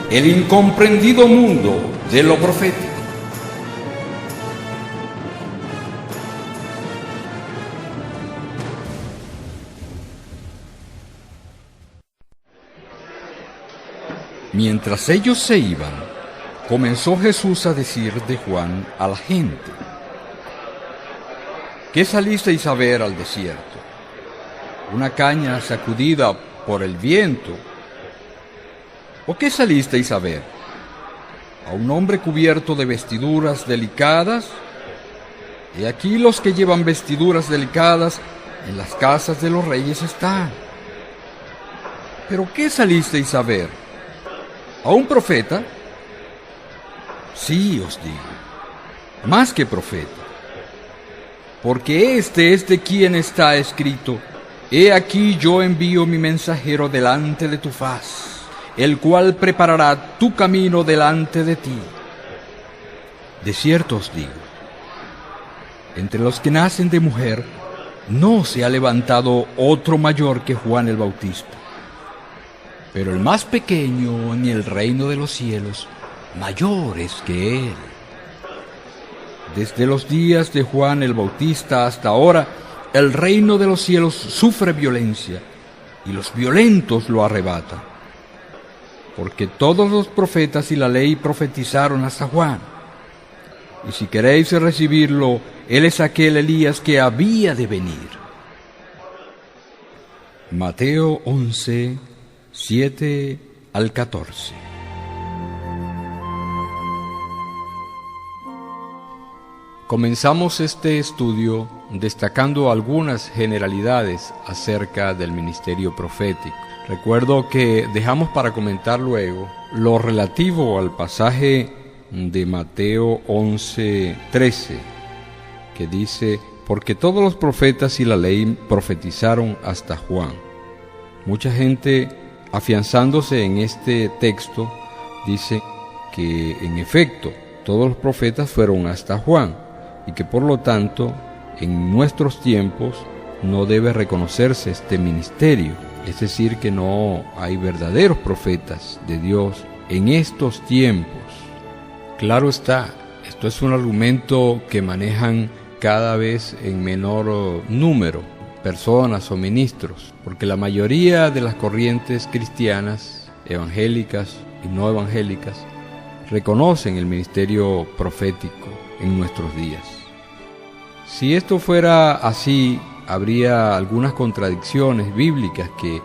el incomprendido mundo de lo profético. Mientras ellos se iban, comenzó Jesús a decir de Juan a la gente: ¿qué salisteis a ver al desierto? ¿Una caña sacudida por el viento? ¿O qué salisteis a ver? ¿A un hombre cubierto de vestiduras delicadas? He aquí los que llevan vestiduras delicadas en las casas de los reyes están. ¿Pero qué salisteis a ver? ¿A un profeta? Sí, os digo, más que profeta. Porque este es de quien está escrito: he aquí yo envío mi mensajero delante de tu faz, el cual preparará tu camino delante de ti. De cierto os digo, entre los que nacen de mujer, no se ha levantado otro mayor que Juan el Bautista. Pero el más pequeño en el reino de los cielos, mayor es que él. Desde los días de Juan el Bautista hasta ahora, el reino de los cielos sufre violencia, y los violentos lo arrebatan. Porque todos los profetas y la ley profetizaron hasta Juan. Y si queréis recibirlo, él es aquel Elías que había de venir. Mateo 11, 7 al 14. Comenzamos este estudio destacando algunas generalidades acerca del ministerio profético. Recuerdo que dejamos para comentar luego lo relativo al pasaje de Mateo 11:13, que dice: porque todos los profetas y la ley profetizaron hasta Juan. Mucha gente, afianzándose en este texto, dice que en efecto todos los profetas fueron hasta Juan, y que por lo tanto en nuestros tiempos no debe reconocerse este ministerio, es decir, que no hay verdaderos profetas de Dios en estos tiempos. Claro está, esto es un argumento que manejan cada vez en menor número personas o ministros, porque la mayoría de las corrientes cristianas, evangélicas y no evangélicas, reconocen el ministerio profético en nuestros días. Si esto fuera así, habría algunas contradicciones bíblicas que,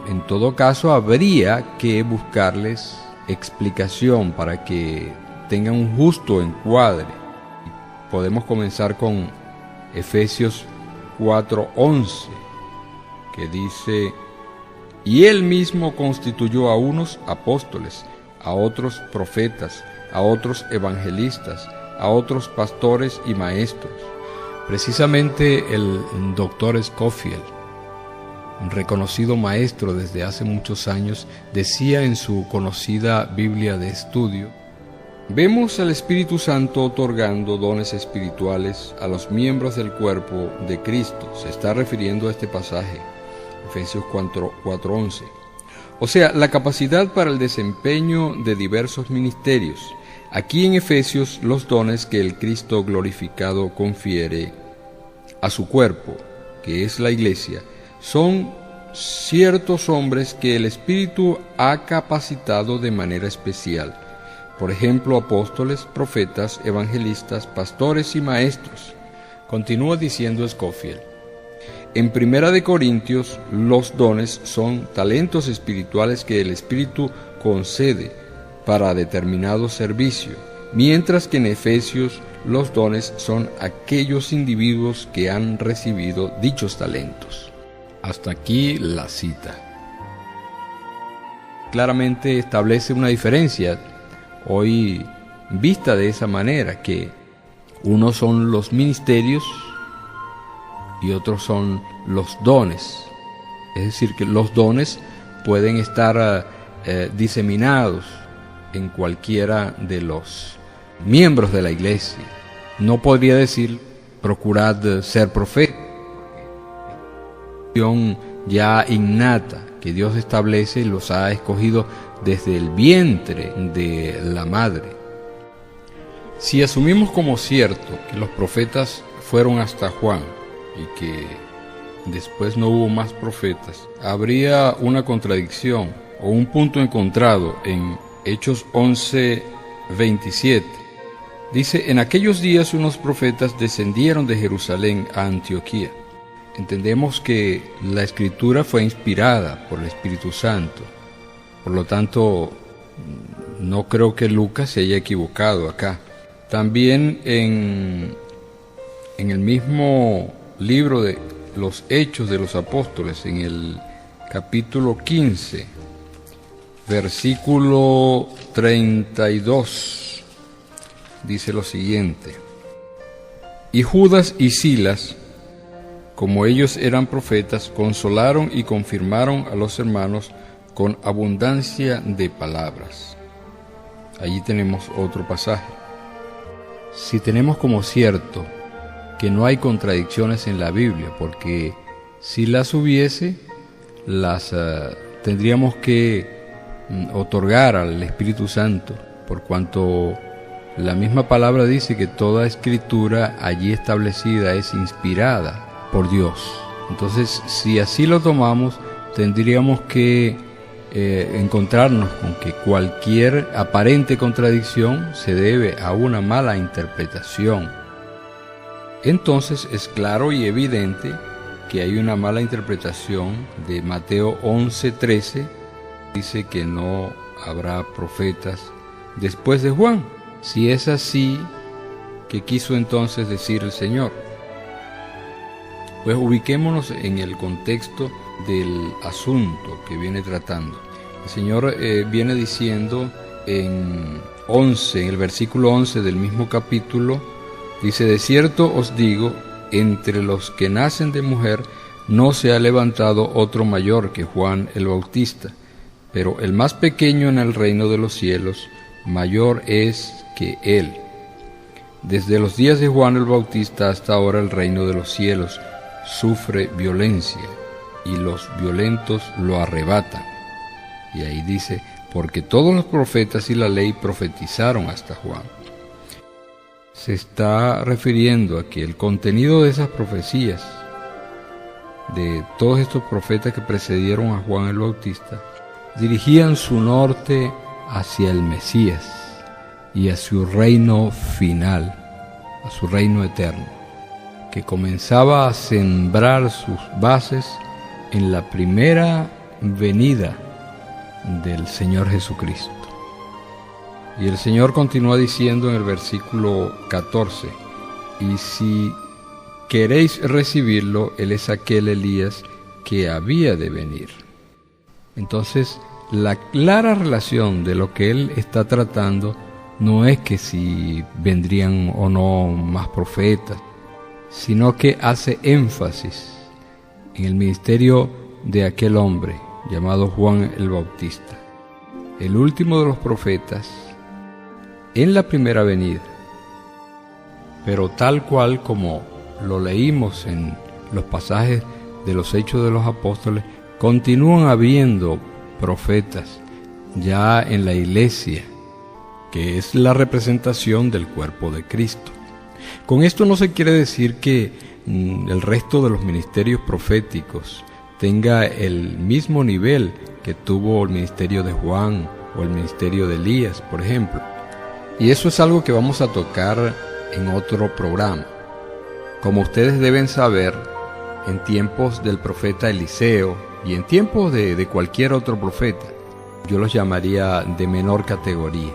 en todo caso, habría que buscarles explicación para que tengan un justo encuadre. Podemos comenzar con Efesios 4:11, que dice: y él mismo constituyó a unos apóstoles, a otros profetas, a otros evangelistas, a otros pastores y maestros. Precisamente el doctor Scofield, un reconocido maestro desde hace muchos años, decía en su conocida Biblia de estudio: vemos al Espíritu Santo otorgando dones espirituales a los miembros del cuerpo de Cristo. Se está refiriendo a este pasaje, Efesios 4:11. O sea, la capacidad para el desempeño de diversos ministerios. Aquí en Efesios, los dones que el Cristo glorificado confiere a su cuerpo, que es la Iglesia, son ciertos hombres que el Espíritu ha capacitado de manera especial. Por ejemplo, apóstoles, profetas, evangelistas, pastores y maestros. Continúa diciendo Scofield: en 1 Corintios, los dones son talentos espirituales que el Espíritu concede para determinado servicio, mientras que en Efesios los dones son aquellos individuos que han recibido dichos talentos. Hasta aquí la cita. Claramente establece una diferencia hoy vista de esa manera, que unos son los ministerios y otros son los dones. Es decir, que los dones pueden estar diseminados en cualquiera de los miembros de la iglesia. No podría decir procurad ser profeta, ya innata que Dios establece y los ha escogido desde el vientre de la madre. Si asumimos como cierto que los profetas fueron hasta Juan y que después no hubo más profetas, habría una contradicción o un punto encontrado en Hechos 11:27. Dice: en aquellos días unos profetas descendieron de Jerusalén a Antioquía. Entendemos que la escritura fue inspirada por el Espíritu Santo. Por lo tanto, no creo que Lucas se haya equivocado acá. También en el mismo libro de los Hechos de los Apóstoles, en el capítulo 15, versículo 32, dice lo siguiente: y Judas y Silas, como ellos eran profetas, consolaron y confirmaron a los hermanos con abundancia de palabras. Allí tenemos otro pasaje. Si tenemos como cierto que no hay contradicciones en la Biblia, porque si las hubiese, las tendríamos que otorgar al Espíritu Santo, por cuanto la misma palabra dice que toda escritura allí establecida es inspirada por Dios. Entonces, si así lo tomamos, tendríamos que encontrarnos con que cualquier aparente contradicción se debe a una mala interpretación. Entonces es claro y evidente que hay una mala interpretación de Mateo 11:13. Dice que no habrá profetas después de Juan. Si es así, ¿qué quiso entonces decir el Señor? Pues ubiquémonos en el contexto del asunto que viene tratando. El Señor viene diciendo en el versículo 11 del mismo capítulo, dice: de cierto os digo, entre los que nacen de mujer no se ha levantado otro mayor que Juan el Bautista, pero el más pequeño en el reino de los cielos mayor es que él. Desde los días de Juan el Bautista hasta ahora el reino de los cielos sufre violencia y los violentos lo arrebatan. Y ahí dice: porque todos los profetas y la ley profetizaron hasta Juan. Se está refiriendo a que el contenido de esas profecías, de todos estos profetas que precedieron a Juan el Bautista, dirigían su norte hacia el Mesías y a su reino final, a su reino eterno, que comenzaba a sembrar sus bases en la primera venida del Señor Jesucristo. Y el Señor continúa diciendo en el versículo 14: y si queréis recibirlo, Él es aquel Elías que había de venir. Entonces, la clara relación de lo que Él está tratando no es que si vendrían o no más profetas, sino que hace énfasis en el ministerio de aquel hombre llamado Juan el Bautista, el último de los profetas en la primera venida. Pero tal cual como lo leímos en los pasajes de los Hechos de los Apóstoles, continúan habiendo profetas ya en la iglesia, que es la representación del cuerpo de Cristo. Con esto no se quiere decir que el resto de los ministerios proféticos tenga el mismo nivel que tuvo el ministerio de Juan o el ministerio de Elías, por ejemplo. Y eso es algo que vamos a tocar en otro programa. Como ustedes deben saber, en tiempos del profeta Eliseo y en tiempos de cualquier otro profeta, yo los llamaría de menor categoría.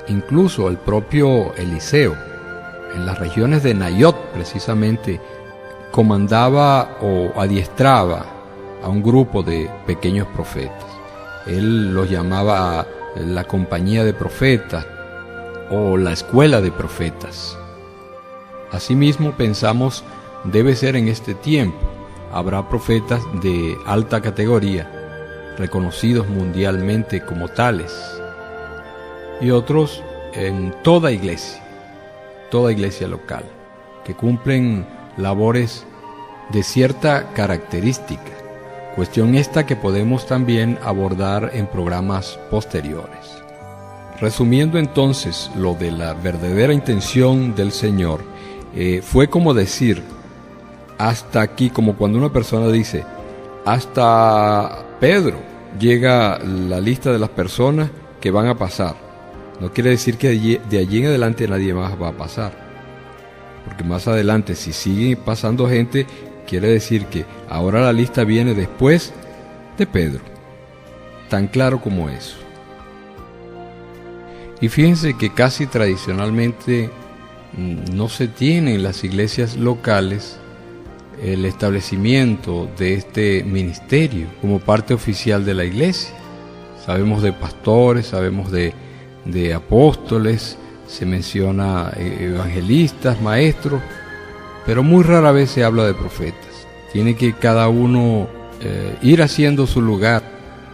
Incluso el propio Eliseo, en las regiones de Nayot precisamente, comandaba o adiestraba a un grupo de pequeños profetas. Él los llamaba la compañía de profetas o la escuela de profetas. Asimismo pensamos debe ser en este tiempo. Habrá profetas de alta categoría, reconocidos mundialmente como tales, y otros en toda iglesia local, que cumplen labores de cierta característica, cuestión esta que podemos también abordar en programas posteriores. Resumiendo entonces lo de la verdadera intención del Señor, fue como decir, hasta aquí, como cuando una persona dice, hasta Pedro llega la lista de las personas que van a pasar. No quiere decir que de allí en adelante nadie más va a pasar, porque más adelante, si sigue pasando gente, quiere decir que ahora la lista viene después de Pedro. Tan claro como eso. Y fíjense que casi tradicionalmente no se tiene en las iglesias locales el establecimiento de este ministerio como parte oficial de la iglesia. Sabemos de pastores, sabemos de apóstoles, se menciona evangelistas, maestros, pero muy rara vez se habla de profetas. Tiene que cada uno ir haciendo su lugar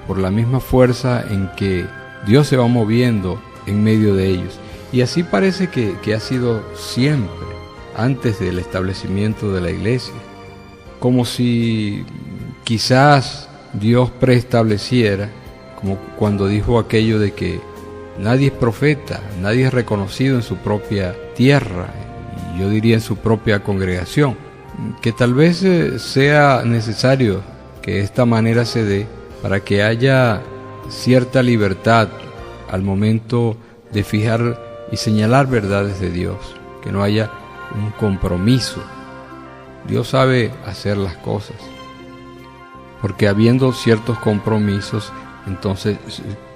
por la misma fuerza en que Dios se va moviendo en medio de ellos. Y así parece que ha sido siempre, antes del establecimiento de la iglesia, como si quizás Dios preestableciera, como cuando dijo aquello de que nadie es profeta, nadie es reconocido en su propia tierra, y yo diría en su propia congregación, que tal vez sea necesario que de esta manera se dé para que haya cierta libertad al momento de fijar y señalar verdades de Dios, que no haya un compromiso. Dios sabe hacer las cosas, porque habiendo ciertos compromisos, entonces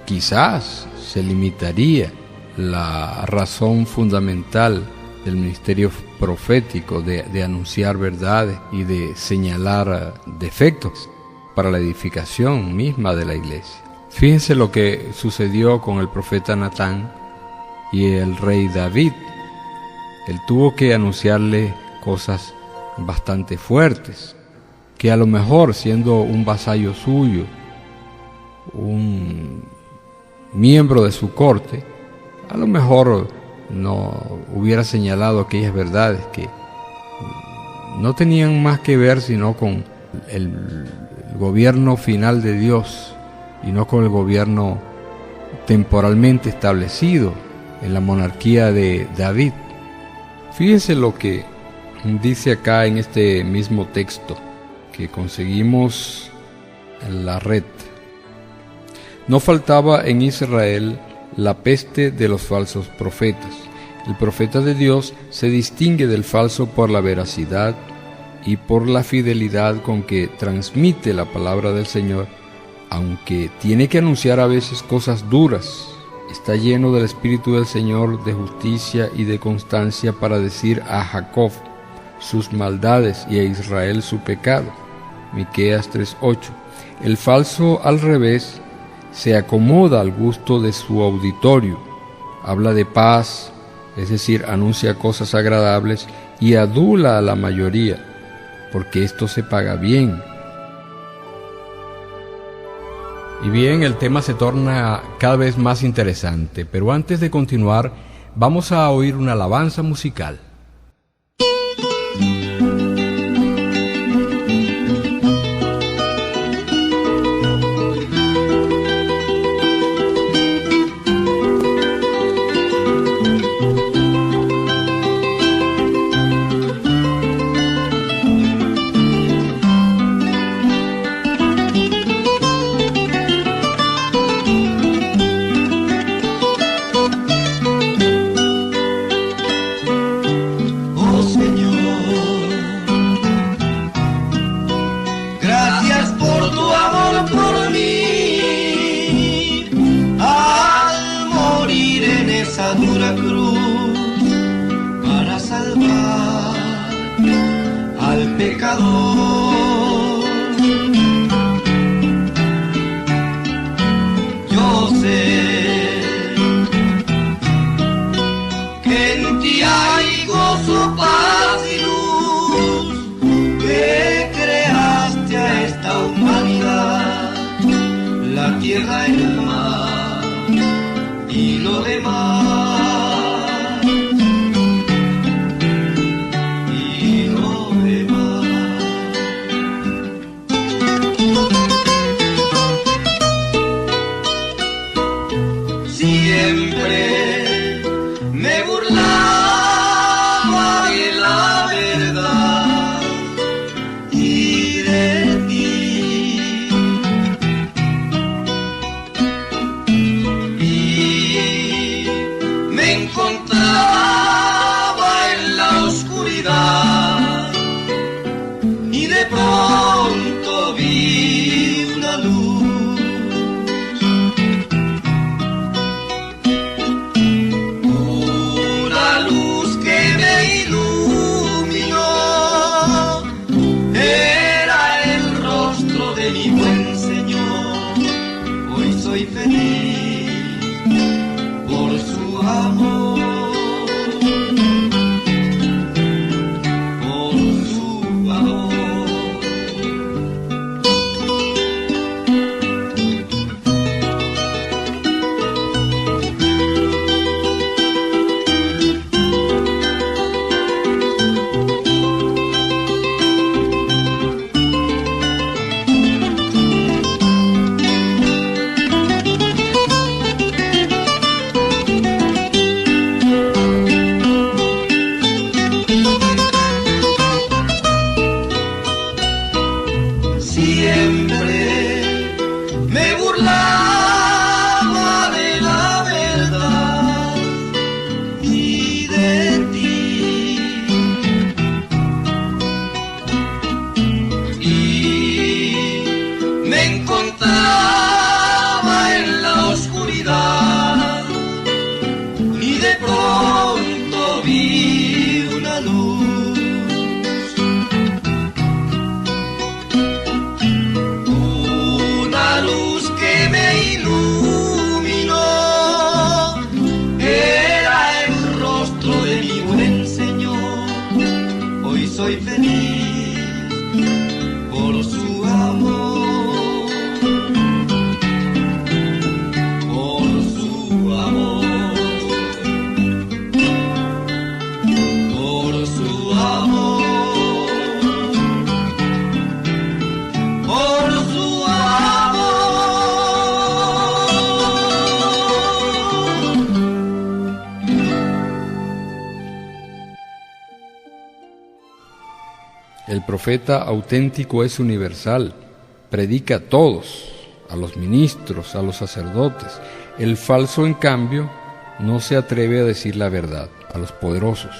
quizás se limitaría la razón fundamental del ministerio profético de anunciar verdades y de señalar defectos para la edificación misma de la iglesia. Fíjense lo que sucedió con el profeta Natán y el rey David. Él tuvo que anunciarle cosas bastante fuertes, que a lo mejor siendo un vasallo suyo, un miembro de su corte, a lo mejor no hubiera señalado aquellas verdades que no tenían más que ver sino con el gobierno final de Dios y no con el gobierno temporalmente establecido en la monarquía de David. Fíjense lo que dice acá en este mismo texto que conseguimos en la red. No faltaba en Israel la peste de los falsos profetas. El profeta de Dios se distingue del falso por la veracidad y por la fidelidad con que transmite la palabra del Señor, aunque tiene que anunciar a veces cosas duras. Está lleno del Espíritu del Señor, de justicia y de constancia para decir a Jacob sus maldades y a Israel su pecado. Miqueas 3:8. El falso, al revés, se acomoda al gusto de su auditorio, habla de paz, es decir, anuncia cosas agradables y adula a la mayoría, porque esto se paga bien. Y bien, el tema se torna cada vez más interesante, pero antes de continuar, vamos a oír una alabanza musical. de pronto vi una luz, una luz que me iluminó. Era el rostro de mi buen Señor. Hoy soy feliz por su amor. Siempre me burlaba de la verdad y de ti, y me encontraba en la oscuridad y de pronto vi una luz. Soy feliz por su amor, por su amor, por su amor, por su amor. El profeta auténtico es universal, predica a todos, a los ministros, a los sacerdotes. El falso, en cambio, no se atreve a decir la verdad a los poderosos.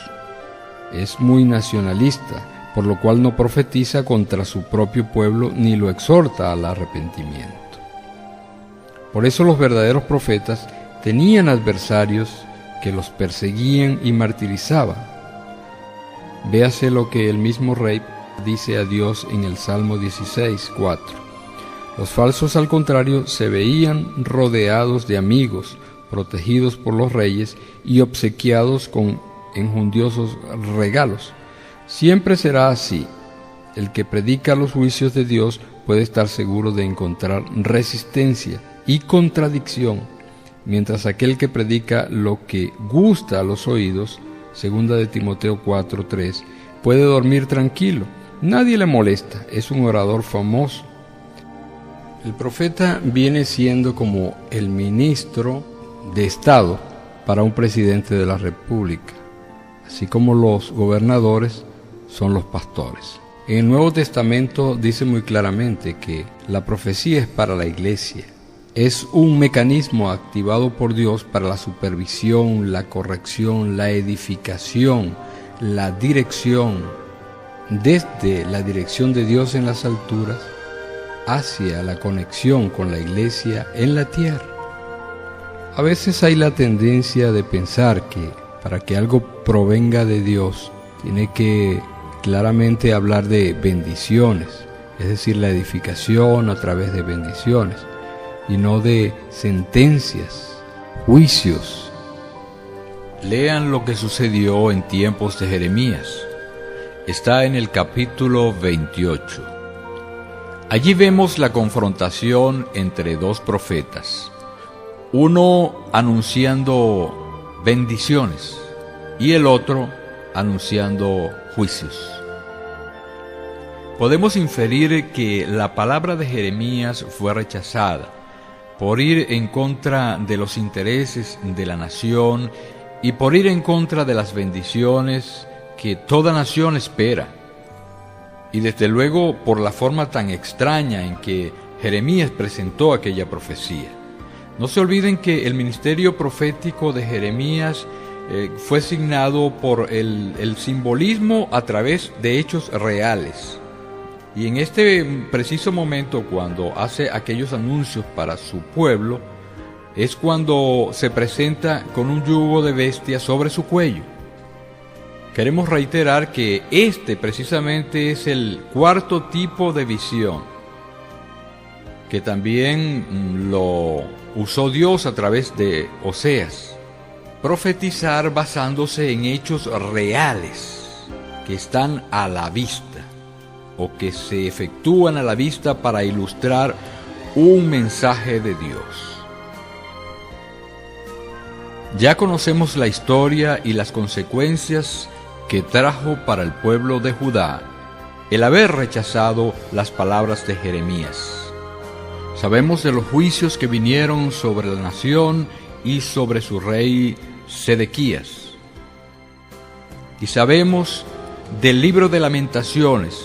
Es muy nacionalista, por lo cual no profetiza contra su propio pueblo ni lo exhorta al arrepentimiento. Por eso los verdaderos profetas tenían adversarios que los perseguían y martirizaban. Véase lo que el mismo rey dice a Dios en el Salmo 16:4. Los falsos, al contrario, se veían rodeados de amigos, protegidos por los reyes y obsequiados con enjundiosos regalos. Siempre será así. El que predica los juicios de Dios puede estar seguro de encontrar resistencia y contradicción, mientras aquel que predica lo que gusta a los oídos, 2 de Timoteo 4:3, puede dormir tranquilo. Nadie le molesta, es un orador famoso. El profeta viene siendo como el ministro de Estado para un presidente de la República, así como los gobernadores son los pastores. En el Nuevo Testamento dice muy claramente que la profecía es para la iglesia. Es un mecanismo activado por Dios para la supervisión, la corrección, la edificación, la dirección, desde la dirección de Dios en las alturas hacia la conexión con la iglesia en la tierra. A veces hay la tendencia de pensar que para que algo provenga de Dios tiene que claramente hablar de bendiciones, es decir, la edificación a través de bendiciones, y no de sentencias, juicios. Lean lo que sucedió en tiempos de Jeremías. Está en el capítulo 28. Allí vemos la confrontación entre dos profetas, uno anunciando bendiciones y el otro anunciando juicios. Podemos inferir que la palabra de Jeremías fue rechazada por ir en contra de los intereses de la nación y por ir en contra de las bendiciones que toda nación espera. Y desde luego por la forma tan extraña en que Jeremías presentó aquella profecía. No se olviden que el ministerio profético de Jeremías fue signado por el simbolismo a través de hechos reales. Y en este preciso momento, cuando hace aquellos anuncios para su pueblo, es cuando se presenta con un yugo de bestia sobre su cuello. Queremos reiterar que este precisamente es el cuarto tipo de visión, que también lo usó Dios a través de Oseas. Profetizar basándose en hechos reales que están a la vista o que se efectúan a la vista para ilustrar un mensaje de Dios. Ya conocemos la historia y las consecuencias que trajo para el pueblo de Judá el haber rechazado las palabras de Jeremías. Sabemos de los juicios que vinieron sobre la nación y sobre su rey Sedequías. Y sabemos del libro de Lamentaciones,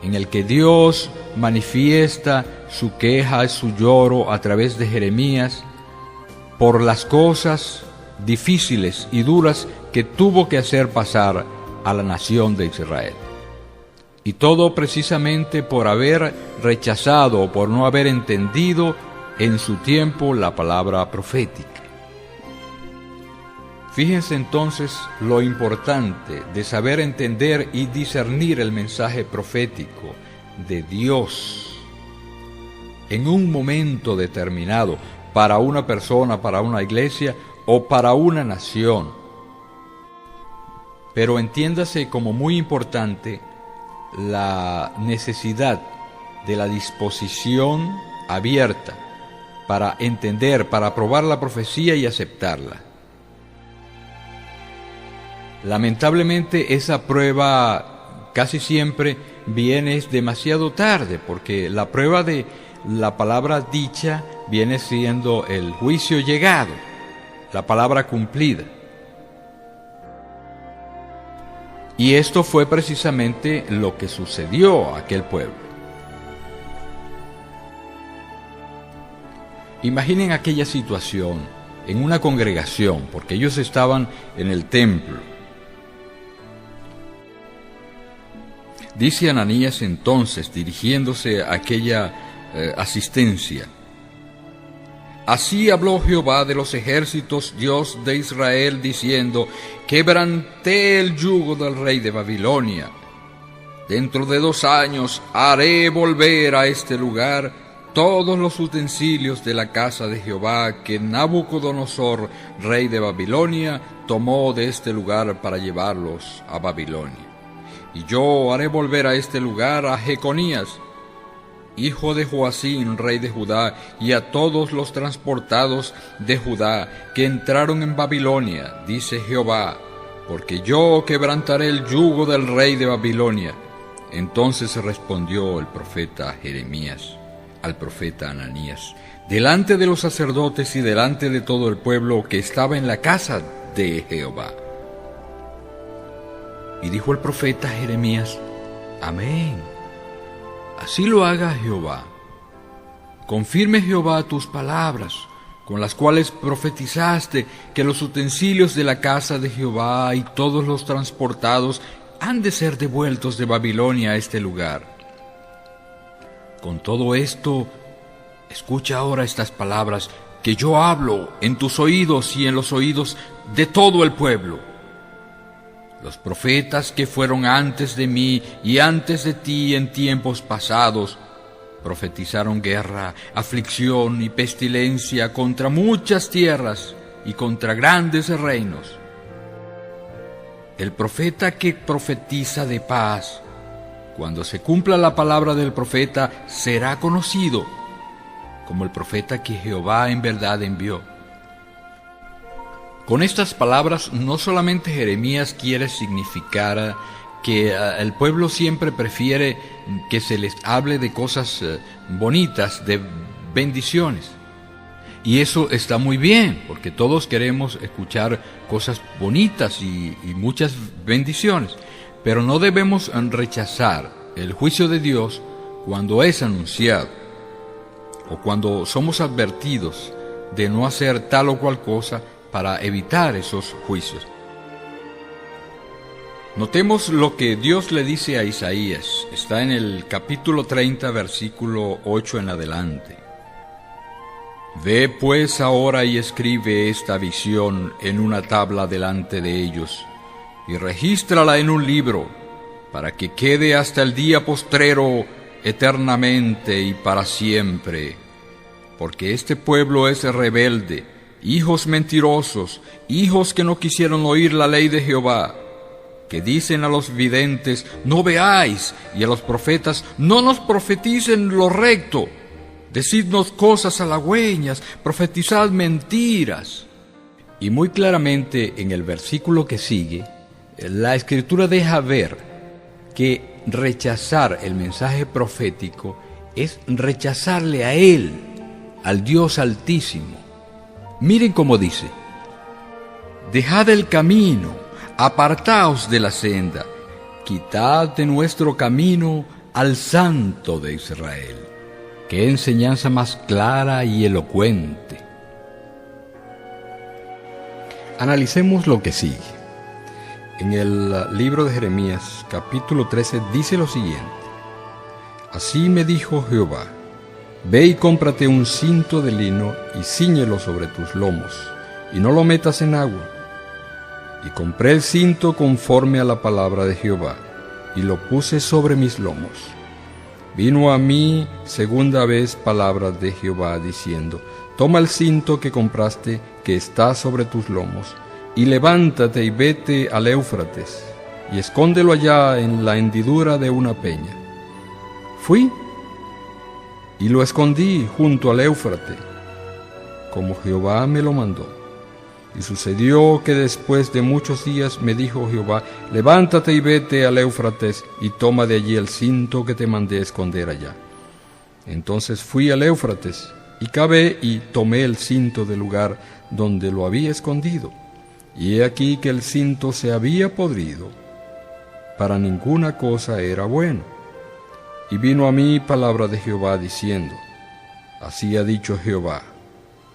en el que Dios manifiesta su queja y su lloro a través de Jeremías por las cosas difíciles y duras que tuvo que hacer pasar a la nación de Israel. Y todo precisamente por haber rechazado o por no haber entendido en su tiempo la palabra profética. Fíjense entonces lo importante de saber entender y discernir el mensaje profético de Dios en un momento determinado para una persona, para una iglesia o para una nación. Pero entiéndase como muy importante la necesidad de la disposición abierta para entender, para aprobar la profecía y aceptarla. Lamentablemente esa prueba casi siempre viene demasiado tarde, porque la prueba de la palabra dicha viene siendo el juicio llegado, la palabra cumplida. Y esto fue precisamente lo que sucedió a aquel pueblo. Imaginen aquella situación en una congregación, porque ellos estaban en el templo. Dice Ananías entonces, dirigiéndose a aquella asistencia: Así habló Jehová de los ejércitos, Dios de Israel, diciendo: Quebranté el yugo del rey de Babilonia. Dentro de 2 años haré volver a este lugar todos los utensilios de la casa de Jehová que Nabucodonosor, rey de Babilonia, tomó de este lugar para llevarlos a Babilonia. Y yo haré volver a este lugar a Jeconías, hijo de Joacín, rey de Judá, y a todos los transportados de Judá que entraron en Babilonia, dice Jehová, porque yo quebrantaré el yugo del rey de Babilonia. Entonces respondió el profeta Jeremías al profeta Ananías, delante de los sacerdotes y delante de todo el pueblo que estaba en la casa de Jehová. Y dijo el profeta Jeremías: Amén. Así lo haga Jehová. Confirme Jehová tus palabras, con las cuales profetizaste que los utensilios de la casa de Jehová y todos los transportados han de ser devueltos de Babilonia a este lugar. Con todo esto, escucha ahora estas palabras que yo hablo en tus oídos y en los oídos de todo el pueblo. Los profetas que fueron antes de mí y antes de ti en tiempos pasados profetizaron guerra, aflicción y pestilencia contra muchas tierras y contra grandes reinos. El profeta que profetiza de paz, cuando se cumpla la palabra del profeta, será conocido como el profeta que Jehová en verdad envió. Con estas palabras no solamente Jeremías quiere significar que el pueblo siempre prefiere que se les hable de cosas bonitas, de bendiciones. Y eso está muy bien, porque todos queremos escuchar cosas bonitas y muchas bendiciones. Pero no debemos rechazar el juicio de Dios cuando es anunciado, o cuando somos advertidos de no hacer tal o cual cosa para evitar esos juicios. Notemos lo que Dios le dice a Isaías. Está en el capítulo 30, versículo 8 en adelante. Ve pues ahora y escribe esta visión en una tabla delante de ellos, y regístrala en un libro, para que quede hasta el día postrero eternamente y para siempre. Porque este pueblo es rebelde, hijos mentirosos, hijos que no quisieron oír la ley de Jehová, que dicen a los videntes, no veáis, y a los profetas, no nos profeticen lo recto. Decidnos cosas halagüeñas, profetizad mentiras. Y muy claramente en el versículo que sigue, la Escritura deja ver que rechazar el mensaje profético es rechazarle a Él, al Dios Altísimo. Miren cómo dice: dejad el camino, apartaos de la senda, quitad de nuestro camino al Santo de Israel. ¡Qué enseñanza más clara y elocuente! Analicemos lo que sigue. En el libro de Jeremías, capítulo 13, dice lo siguiente: Así me dijo Jehová, ve y cómprate un cinto de lino y cíñelo sobre tus lomos, y no lo metas en agua. Y compré el cinto conforme a la palabra de Jehová, y lo puse sobre mis lomos. Vino a mí segunda vez palabra de Jehová, diciendo: Toma el cinto que compraste, que está sobre tus lomos, y levántate y vete al Éufrates, y escóndelo allá en la hendidura de una peña. Fui y lo escondí junto al Éufrates, como Jehová me lo mandó. Y sucedió que después de muchos días me dijo Jehová: levántate y vete al Éufrates, y toma de allí el cinto que te mandé esconder allá. Entonces fui al Éufrates, y cavé y tomé el cinto del lugar donde lo había escondido. Y he aquí que el cinto se había podrido, para ninguna cosa era bueno. Y vino a mí palabra de Jehová diciendo: Así ha dicho Jehová,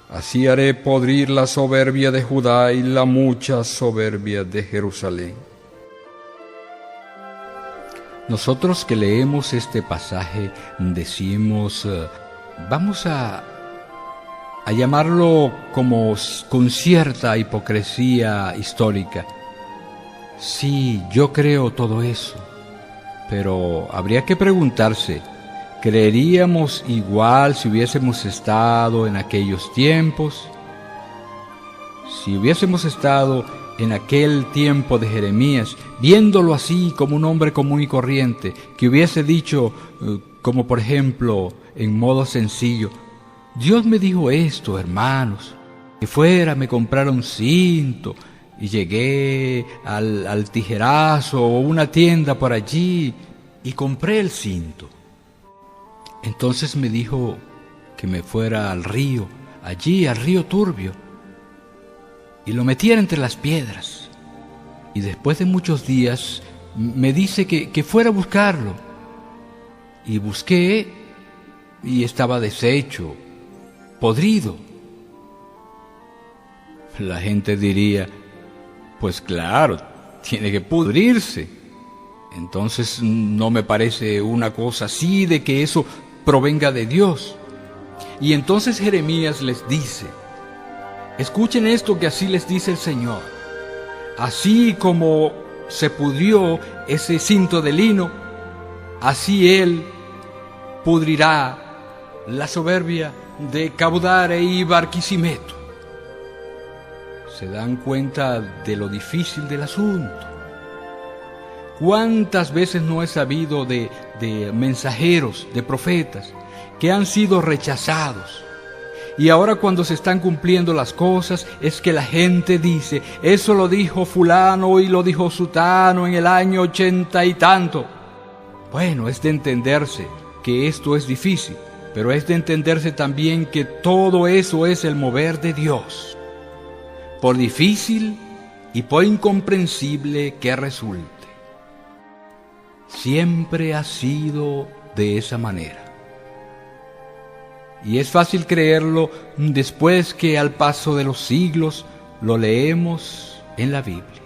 así haré podrir la soberbia de Judá y la mucha soberbia de Jerusalén. Nosotros que leemos este pasaje decimos, vamos a llamarlo como con cierta hipocresía histórica. Sí, yo creo todo eso, pero habría que preguntarse, ¿creeríamos igual si hubiésemos estado en aquellos tiempos? Si hubiésemos estado en aquel tiempo de Jeremías, viéndolo así como un hombre común y corriente, que hubiese dicho, como por ejemplo, en modo sencillo: Dios me dijo esto, hermanos, que fuera, me comprara un cinto, y llegué al tijerazo o una tienda por allí, y compré el cinto. Entonces me dijo que me fuera al río, allí al río Turbio, y lo metiera entre las piedras. Y después de muchos días me dice que fuera a buscarlo. Y busqué y estaba deshecho, podrido. La gente diría: pues claro, tiene que pudrirse. Entonces no me parece una cosa así de que eso provenga de Dios. Y entonces Jeremías les dice: escuchen esto que así les dice el Señor. Así como se pudrió ese cinto de lino, así Él pudrirá la soberbia de Caudare y Barquisimeto. ¿Se dan cuenta de lo difícil del asunto? ¿Cuántas veces no he sabido de mensajeros, de profetas, que han sido rechazados? Y ahora cuando se están cumpliendo las cosas, es que la gente dice: eso lo dijo fulano y lo dijo sutano en el año 80 y tanto. Bueno, es de entenderse que esto es difícil, pero es de entenderse también que todo eso es el mover de Dios, por difícil y por incomprensible que resulte. Siempre ha sido de esa manera. Y es fácil creerlo después que al paso de los siglos lo leemos en la Biblia.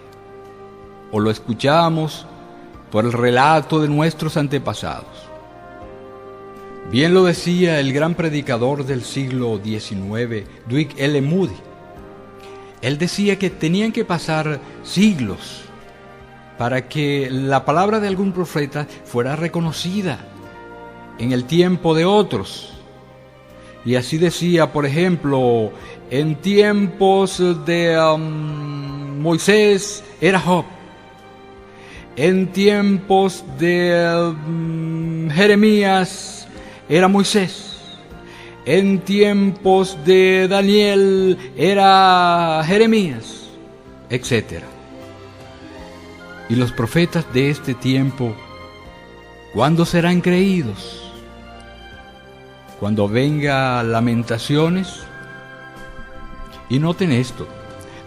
o lo escuchamos por el relato de nuestros antepasados. Bien lo decía el gran predicador del siglo XIX, Dwight L. Moody. Él decía que tenían que pasar siglos para que la palabra de algún profeta fuera reconocida en el tiempo de otros. Y así decía, por ejemplo, en tiempos de Moisés era Job. En tiempos de Jeremías era Moisés. En tiempos de Daniel era Jeremías, etc. Y los profetas de este tiempo, ¿cuándo serán creídos? Cuando venga Lamentaciones. Y noten esto,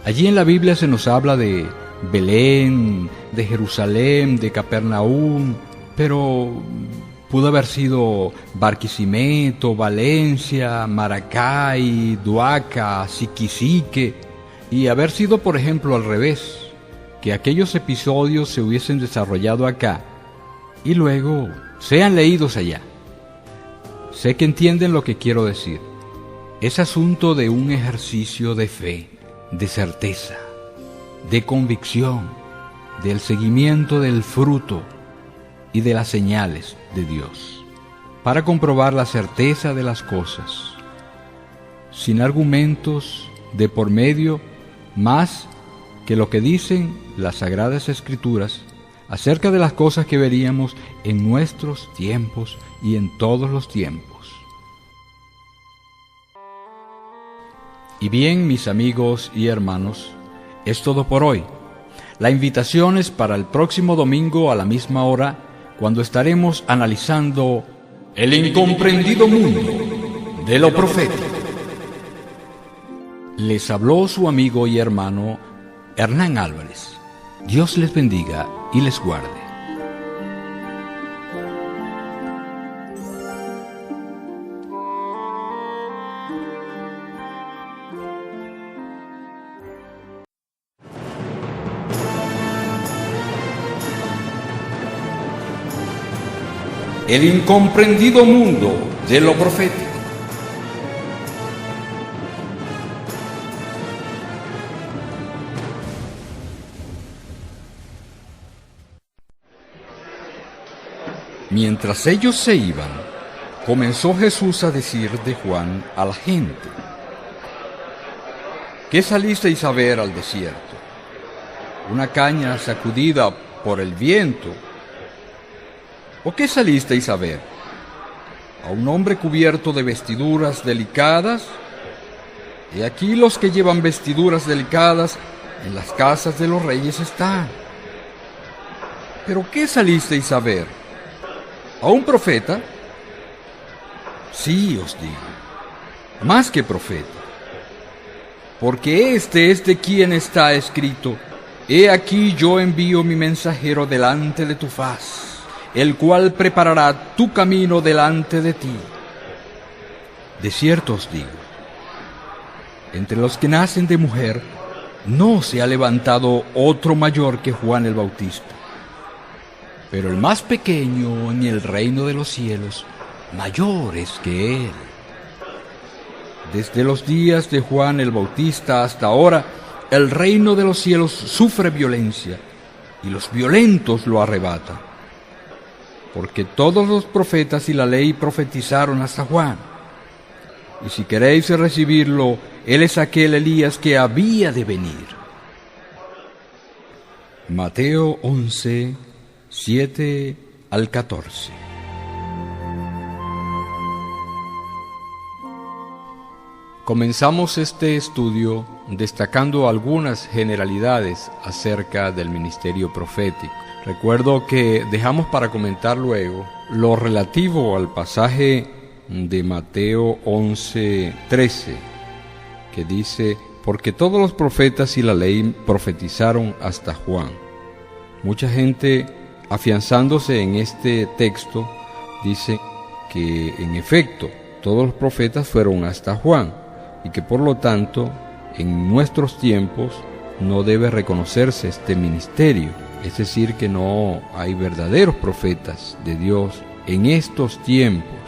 allí en la Biblia se nos habla de Belén, de Jerusalén, de Capernaum, pero pudo haber sido Barquisimeto, Valencia, Maracay, Duaca, Siquisique, y haber sido, por ejemplo, al revés, que aquellos episodios se hubiesen desarrollado acá y luego sean leídos allá. Sé que entienden lo que quiero decir. Es asunto de un ejercicio de fe, de certeza, de convicción, del seguimiento del fruto y de las señales de Dios, para comprobar la certeza de las cosas, sin argumentos de por medio más que lo que dicen las Sagradas Escrituras acerca de las cosas que veríamos en nuestros tiempos y en todos los tiempos. Y bien, mis amigos y hermanos, es todo por hoy. La invitación es para el próximo domingo a la misma hora, cuando estaremos analizando el incomprendido mundo de lo profético. Les habló su amigo y hermano Hernán Álvarez. Dios les bendiga y les guarde. El incomprendido mundo de lo profético. Mientras ellos se iban, comenzó Jesús a decir de Juan a la gente: ¿qué salisteis a ver al desierto? ¿Una caña sacudida por el viento? ¿O qué salisteis a ver? ¿A un hombre cubierto de vestiduras delicadas? He aquí los que llevan vestiduras delicadas en las casas de los reyes están. ¿Pero qué salisteis a ver? ¿A un profeta? Sí, os digo, más que profeta. Porque este es de quien está escrito: He aquí yo envío mi mensajero delante de tu faz, el cual preparará tu camino delante de ti. De cierto os digo, entre los que nacen de mujer, no se ha levantado otro mayor que Juan el Bautista. Pero el más pequeño en el reino de los cielos, mayor es que él. Desde los días de Juan el Bautista hasta ahora, el reino de los cielos sufre violencia, y los violentos lo arrebatan. Porque todos los profetas y la ley profetizaron hasta Juan. Y si queréis recibirlo, él es aquel Elías que había de venir. Mateo 11, 7 al 14. Comenzamos este estudio destacando algunas generalidades acerca del ministerio profético. Recuerdo que dejamos para comentar luego lo relativo al pasaje de Mateo 11:13, que dice: porque todos los profetas y la ley profetizaron hasta Juan. Mucha gente, afianzándose en este texto, dice que en efecto todos los profetas fueron hasta Juan, y que por lo tanto en nuestros tiempos no debe reconocerse este ministerio. es decir, que no hay verdaderos profetas de Dios en estos tiempos.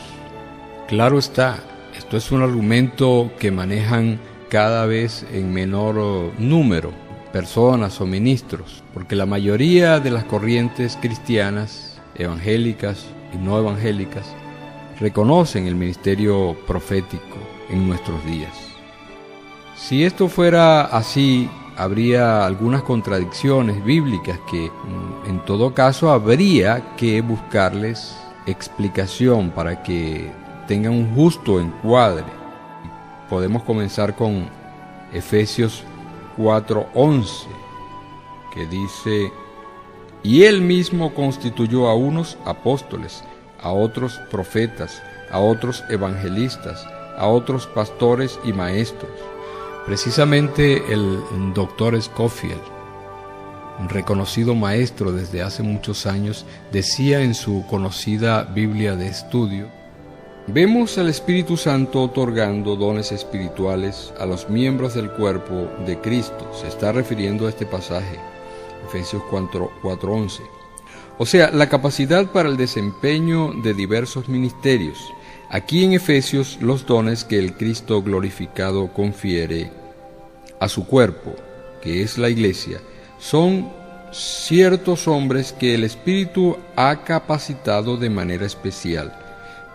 Claro está, esto es un argumento que manejan cada vez en menor número personas o ministros, porque la mayoría de las corrientes cristianas, evangélicas y no evangélicas, reconocen el ministerio profético en nuestros días. Si esto fuera así, habría algunas contradicciones bíblicas que, en todo caso, habría que buscarles explicación para que tengan un justo encuadre. Podemos comenzar con Efesios 4:11, que dice: y él mismo constituyó a unos apóstoles, a otros profetas, a otros evangelistas, a otros pastores y maestros. Precisamente el doctor Scofield, un reconocido maestro desde hace muchos años, decía en su conocida Biblia de estudio: vemos al Espíritu Santo otorgando dones espirituales a los miembros del cuerpo de Cristo. Se está refiriendo a este pasaje, Efesios 4:11. O sea, la capacidad para el desempeño de diversos ministerios. Aquí en Efesios, los dones que el Cristo glorificado confiere a su cuerpo, que es la Iglesia, son ciertos hombres que el Espíritu ha capacitado de manera especial.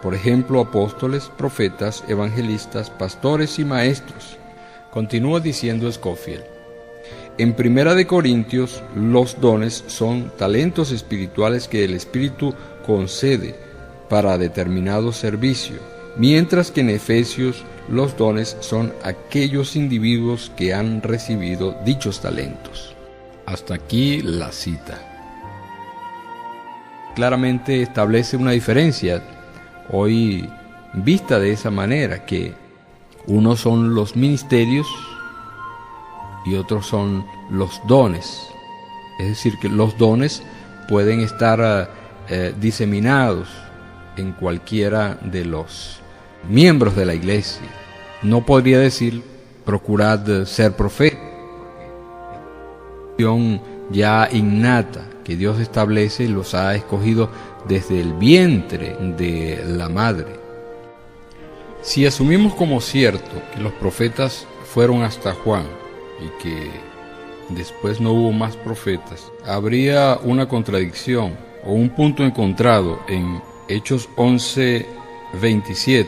Por ejemplo, apóstoles, profetas, evangelistas, pastores y maestros. Continúa diciendo Scofield: en 1 Corintios, los dones son talentos espirituales que el Espíritu concede para determinado servicio, mientras que en Efesios los dones son aquellos individuos que han recibido dichos talentos. Hasta aquí la cita. Claramente establece una diferencia hoy vista de esa manera, que unos son los ministerios y otros son los dones. Es decir, que los dones pueden estar diseminados en cualquiera de los miembros de la iglesia. No podría decir procurad ser profeta, ya innata que Dios establece y los ha escogido desde el vientre de la madre. Si asumimos como cierto que los profetas fueron hasta Juan y que después no hubo más profetas, habría una contradicción o un punto encontrado en Hechos 11:27.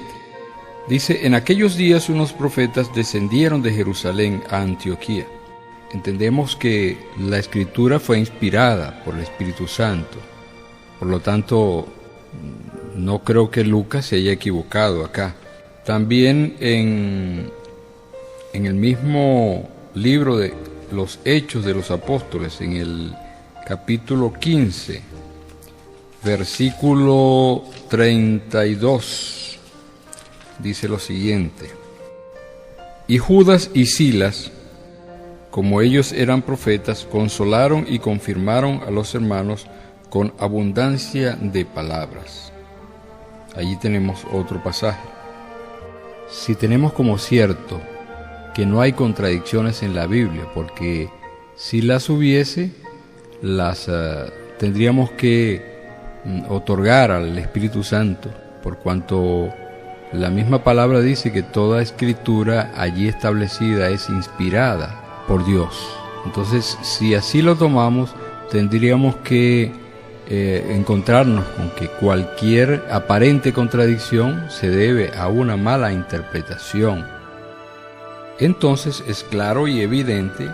Dice: en aquellos días unos profetas descendieron de Jerusalén a Antioquía. Entendemos que la escritura fue inspirada por el Espíritu Santo. Por lo tanto, no creo que Lucas se haya equivocado acá. También en el mismo libro de los Hechos de los Apóstoles, en el capítulo 15, versículo 32, dice lo siguiente: y Judas y Silas, como ellos eran profetas, consolaron y confirmaron a los hermanos con abundancia de palabras. Allí tenemos otro pasaje. Si tenemos como cierto que no hay contradicciones en la Biblia, porque si las hubiese, las tendríamos que otorgar al Espíritu Santo, por cuanto la misma palabra dice que toda escritura allí establecida es inspirada por Dios. Entonces, si así lo tomamos, tendríamos que encontrarnos con que cualquier aparente contradicción se debe a una mala interpretación. Entonces es claro y evidente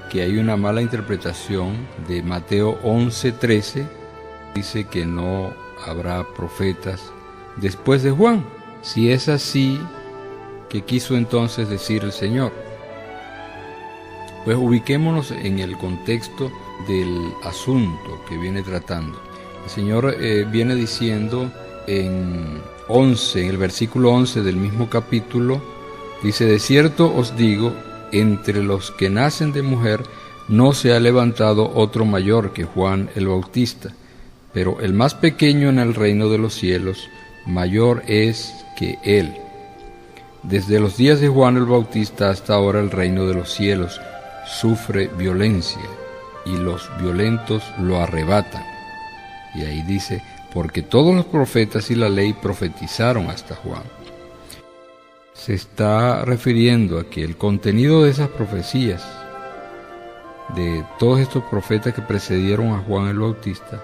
que hay una mala interpretación de Mateo 11:13. Dice que no habrá profetas después de Juan. Si es así, ¿qué quiso entonces decir el Señor? Pues ubiquémonos en el contexto del asunto que viene tratando. El Señor viene diciendo en el versículo 11 del mismo capítulo, dice: de cierto os digo, entre los que nacen de mujer no se ha levantado otro mayor que Juan el Bautista, pero el más pequeño en el reino de los cielos mayor es que él. Desde los días de Juan el Bautista hasta ahora el reino de los cielos sufre violencia, y los violentos lo arrebatan. Y ahí dice, porque todos los profetas y la ley profetizaron hasta Juan. Se está refiriendo a que el contenido de esas profecías, de todos estos profetas que precedieron a Juan el Bautista,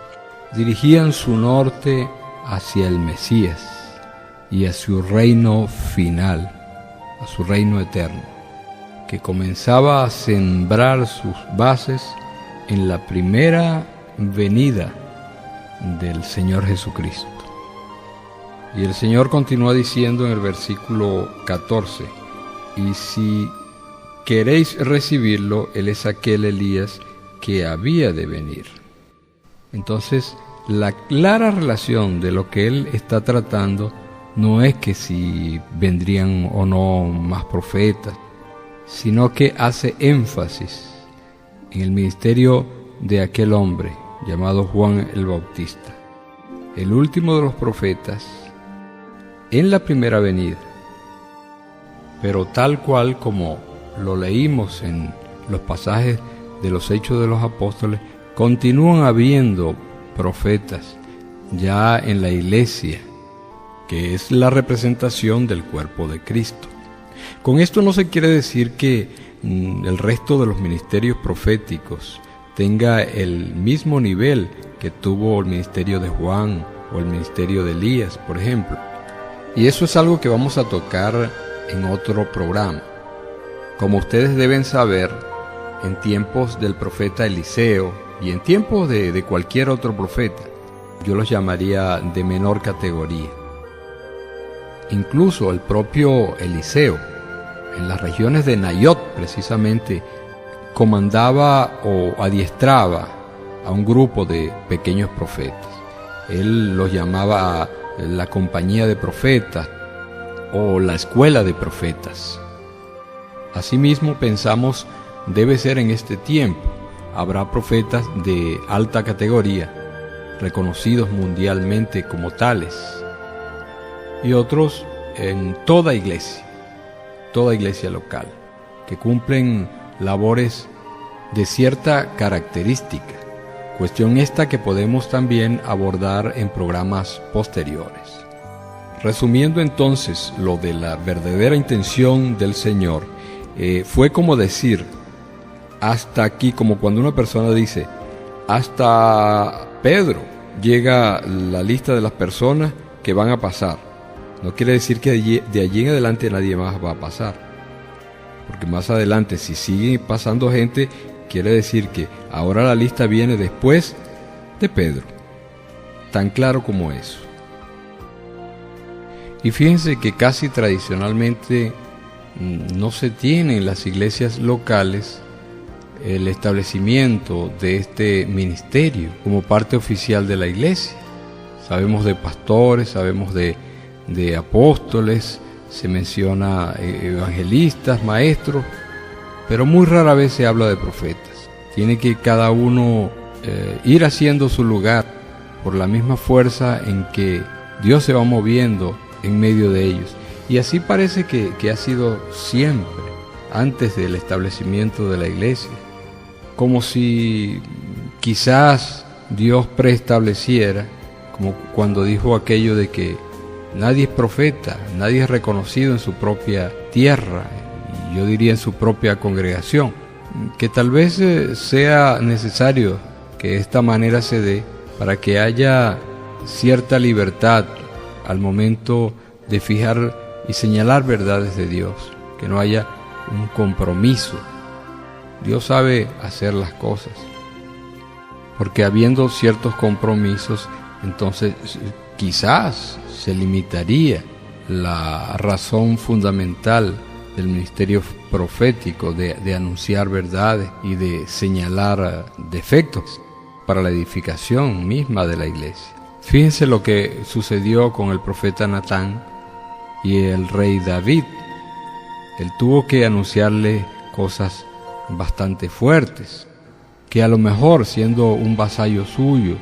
dirigían su norte hacia el Mesías y a su reino final, a su reino eterno, que comenzaba a sembrar sus bases en la primera venida del Señor Jesucristo. Y el Señor continúa diciendo en el versículo 14, y si queréis recibirlo, Él es aquel Elías que había de venir. Entonces, la clara relación de lo que Él está tratando no es que si vendrían o no más profetas, sino que hace énfasis en el ministerio de aquel hombre llamado Juan el Bautista, el último de los profetas en la primera venida. Pero tal cual como lo leímos en los pasajes de los Hechos de los Apóstoles, continúan habiendo profetas ya en la iglesia, que es la representación del cuerpo de Cristo. Con esto no se quiere decir que el resto de los ministerios proféticos tenga el mismo nivel que tuvo el ministerio de Juan o el ministerio de Elías, por ejemplo. Y eso es algo que vamos a tocar en otro programa. Como ustedes deben saber, en tiempos del profeta Eliseo y en tiempos de cualquier otro profeta, yo los llamaría de menor categoría. Incluso el propio Eliseo, en las regiones de Nayot precisamente, comandaba o adiestraba a un grupo de pequeños profetas. Él los llamaba la compañía de profetas o la escuela de profetas. Asimismo pensamos debe ser en este tiempo. Habrá profetas de alta categoría, reconocidos mundialmente como tales, y otros en toda iglesia local, que cumplen labores de cierta característica, cuestión esta que podemos también abordar en programas posteriores. Resumiendo entonces lo de la verdadera intención del Señor, fue como decir, hasta aquí, como cuando una persona dice, hasta Pedro llega la lista de las personas que van a pasar. No quiere decir que de allí en adelante nadie más va a pasar, porque más adelante, si sigue pasando gente, quiere decir que ahora la lista viene después de Pedro. Tan claro como eso. Y fíjense que casi tradicionalmente no se tiene en las iglesias locales el establecimiento de este ministerio como parte oficial de la iglesia. Sabemos de pastores, sabemos de apóstoles, se menciona evangelistas, maestros, pero muy rara vez se habla de profetas. Tiene que cada uno ir haciendo su lugar por la misma fuerza en que Dios se va moviendo en medio de ellos. Y así parece que ha sido siempre, antes del establecimiento de la iglesia. Como si quizás Dios preestableciera, como cuando dijo aquello de que nadie es profeta, nadie es reconocido en su propia tierra, y yo diría en su propia congregación, que tal vez sea necesario que de esta manera se dé para que haya cierta libertad al momento de fijar y señalar verdades de Dios, que no haya un compromiso. Dios sabe hacer las cosas, porque habiendo ciertos compromisos, entonces quizás se limitaría la razón fundamental del ministerio profético de anunciar verdades y de señalar defectos para la edificación misma de la iglesia. Fíjense lo que sucedió con el profeta Natán y el rey David. Él tuvo que anunciarle cosas bastante fuertes, que a lo mejor siendo un vasallo suyo,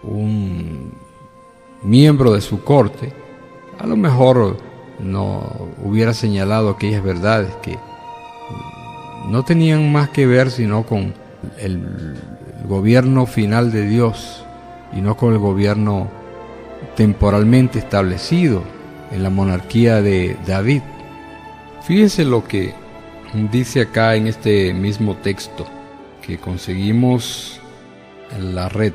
un miembro de su corte, a lo mejor no hubiera señalado aquellas verdades que no tenían más que ver sino con el gobierno final de Dios y no con el gobierno temporalmente establecido en la monarquía de David. Fíjese lo que dice acá en este mismo texto que conseguimos en la red.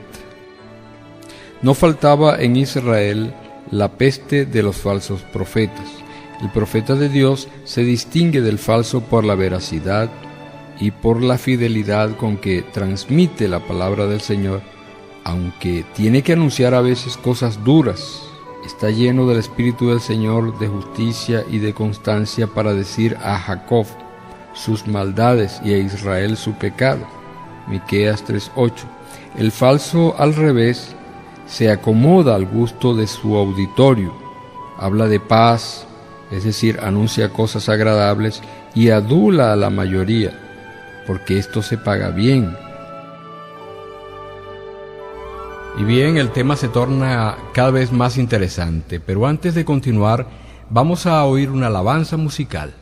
No faltaba en Israel la peste de los falsos profetas. El profeta de Dios se distingue del falso por la veracidad y por la fidelidad con que transmite la palabra del Señor, aunque tiene que anunciar a veces cosas duras. Está lleno del Espíritu del Señor de justicia y de constancia para decir a Jacob sus maldades y a Israel su pecado. Miqueas 3:8. El falso, al revés, se acomoda al gusto de su auditorio, habla de paz, es decir, anuncia cosas agradables y adula a la mayoría, porque esto se paga bien. Y bien, el tema se torna cada vez más interesante, pero antes de continuar, vamos a oír una alabanza musical.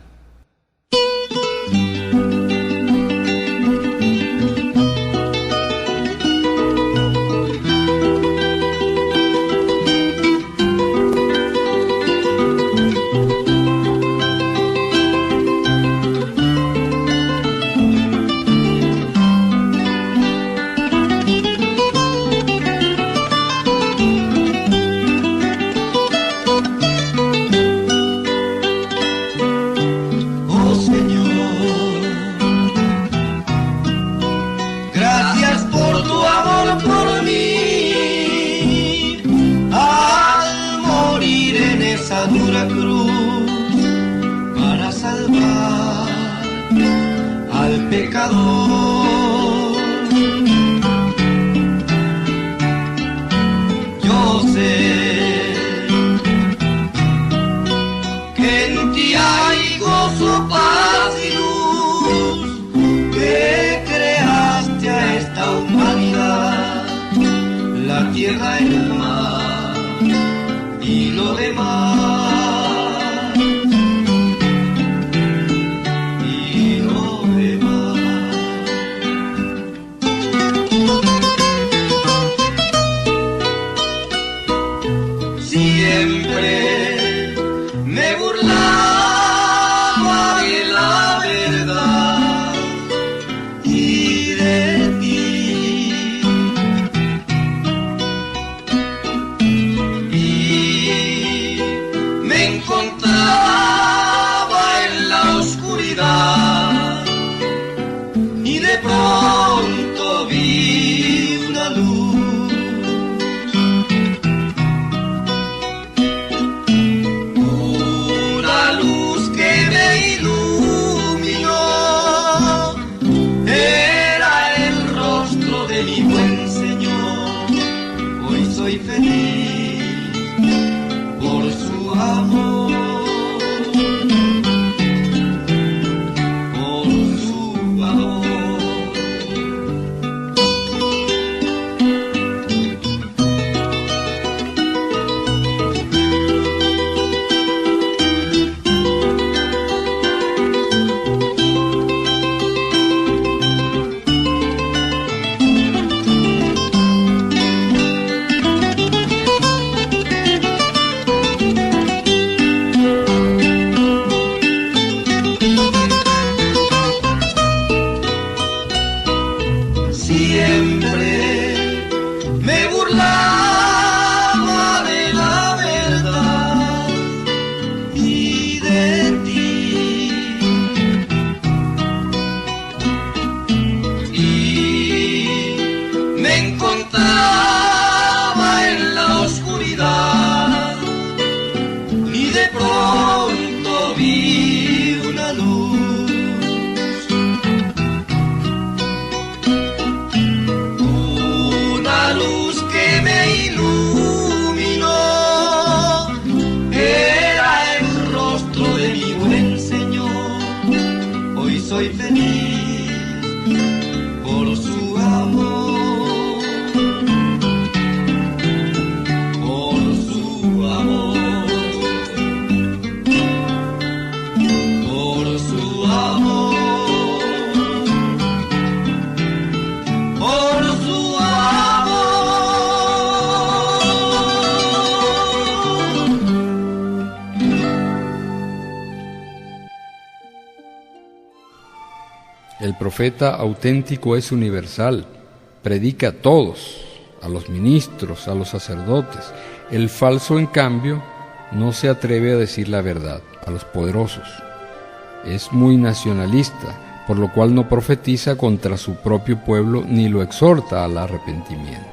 El profeta auténtico es universal, predica a todos, a los ministros, a los sacerdotes. El falso, en cambio, no se atreve a decir la verdad a los poderosos. Es muy nacionalista, por lo cual no profetiza contra su propio pueblo ni lo exhorta al arrepentimiento.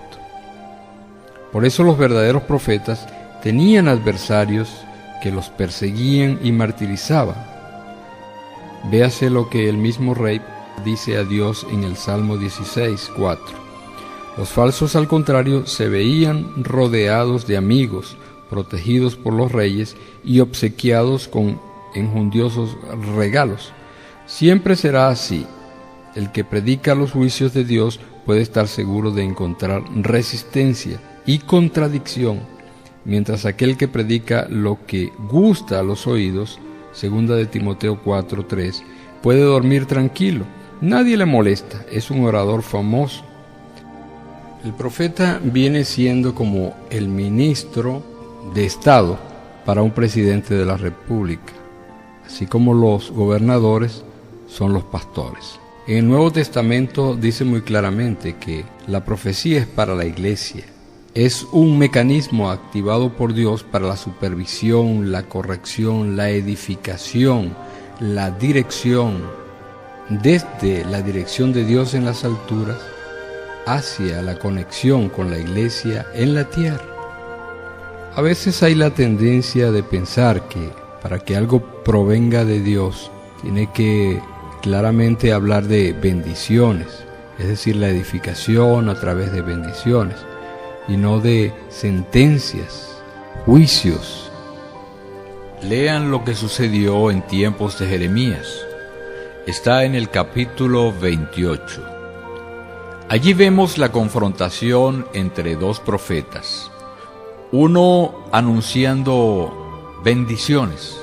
Por eso los verdaderos profetas tenían adversarios que los perseguían y martirizaban. Véase lo que el mismo rey dice a Dios en el Salmo 16:4. Los falsos, al contrario, se veían rodeados de amigos, protegidos por los reyes y obsequiados con enjundiosos regalos. Siempre será así. El que predica los juicios de Dios puede estar seguro de encontrar resistencia y contradicción, mientras aquel que predica lo que gusta a los oídos, 2 de Timoteo 4:3, puede dormir tranquilo. Nadie le molesta, es un orador famoso. El profeta viene siendo como el ministro de Estado para un presidente de la República, así como los gobernadores son los pastores. En el Nuevo Testamento dice muy claramente que la profecía es para la iglesia. Es un mecanismo activado por Dios para la supervisión, la corrección, la edificación, la dirección, desde la dirección de Dios en las alturas hacia la conexión con la iglesia en la tierra. A veces hay la tendencia de pensar que para que algo provenga de Dios tiene que claramente hablar de bendiciones, es decir, la edificación a través de bendiciones, y no de sentencias, juicios. Lean lo que sucedió en tiempos de Jeremías. Está en el capítulo 28. Allí vemos la confrontación entre dos profetas, uno anunciando bendiciones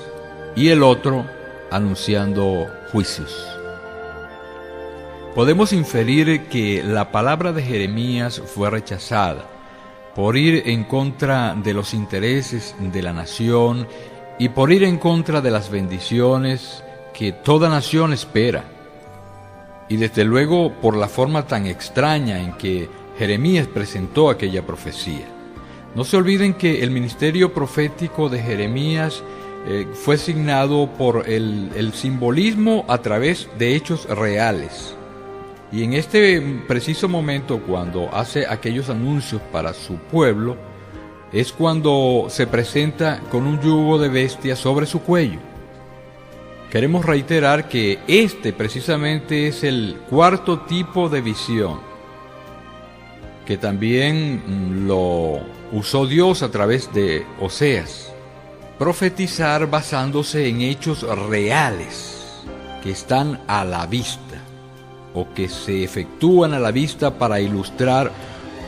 y el otro anunciando juicios. Podemos inferir que la palabra de Jeremías fue rechazada por ir en contra de los intereses de la nación y por ir en contra de las bendiciones que toda nación espera. Y desde luego por la forma tan extraña en que Jeremías presentó aquella profecía. No se olviden que el ministerio profético de Jeremías fue signado por el simbolismo a través de hechos reales. Y en este preciso momento, cuando hace aquellos anuncios para su pueblo, es cuando se presenta con un yugo de bestia sobre su cuello. Queremos reiterar que este precisamente es el cuarto tipo de visión, que también lo usó Dios a través de Oseas. Profetizar basándose en hechos reales que están a la vista o que se efectúan a la vista para ilustrar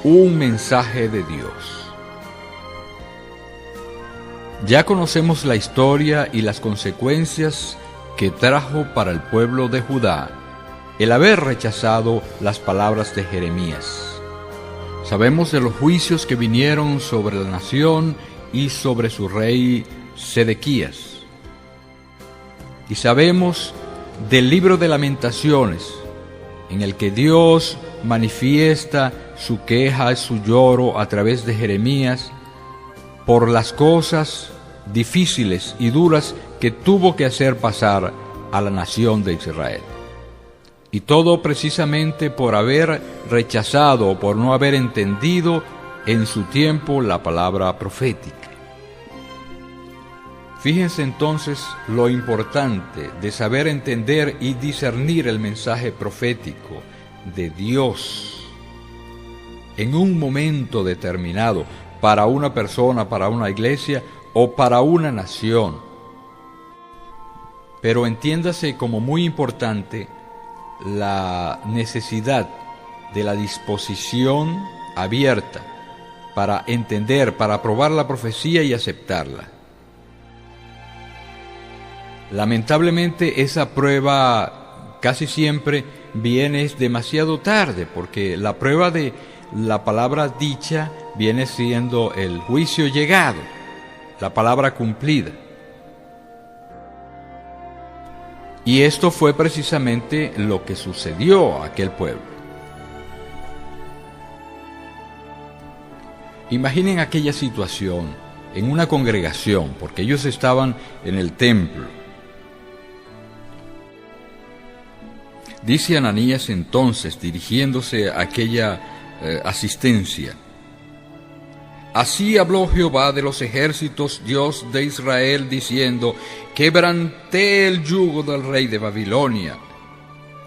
un mensaje de Dios. Ya conocemos la historia y las consecuencias que trajo para el pueblo de Judá el haber rechazado las palabras de Jeremías. Sabemos de los juicios que vinieron sobre la nación y sobre su rey Sedequías. Y sabemos del libro de Lamentaciones, en el que Dios manifiesta su queja, su lloro a través de Jeremías por las cosas difíciles y duras que tuvo que hacer pasar a la nación de Israel. Y todo precisamente por haber rechazado o por no haber entendido en su tiempo la palabra profética. Fíjense entonces lo importante de saber entender y discernir el mensaje profético de Dios en un momento determinado para una persona, para una iglesia o para una nación. Pero entiéndase como muy importante la necesidad de la disposición abierta para entender, para aprobar la profecía y aceptarla. Lamentablemente esa prueba casi siempre viene demasiado tarde, porque la prueba de la palabra dicha viene siendo el juicio llegado, la palabra cumplida. Y esto fue precisamente lo que sucedió a aquel pueblo. Imaginen aquella situación en una congregación, porque ellos estaban en el templo. Dice Ananías entonces, dirigiéndose a aquella asistencia: Así habló Jehová de los ejércitos, Dios de Israel, diciendo: Quebranté el yugo del rey de Babilonia.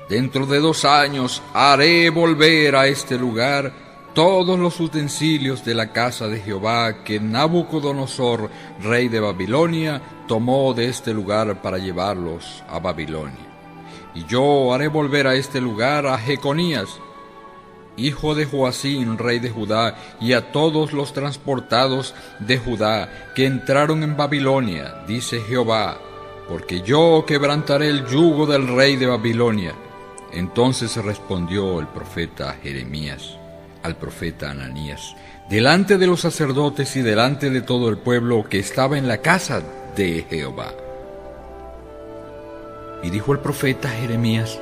Dentro de 2 años haré volver a este lugar todos los utensilios de la casa de Jehová que Nabucodonosor, rey de Babilonia, tomó de este lugar para llevarlos a Babilonia. Y yo haré volver a este lugar a Jeconías, hijo de Joacín, rey de Judá, y a todos los transportados de Judá que entraron en Babilonia, dice Jehová, porque yo quebrantaré el yugo del rey de Babilonia. Entonces respondió el profeta Jeremías al profeta Ananías, delante de los sacerdotes y delante de todo el pueblo que estaba en la casa de Jehová. Y dijo el profeta Jeremías: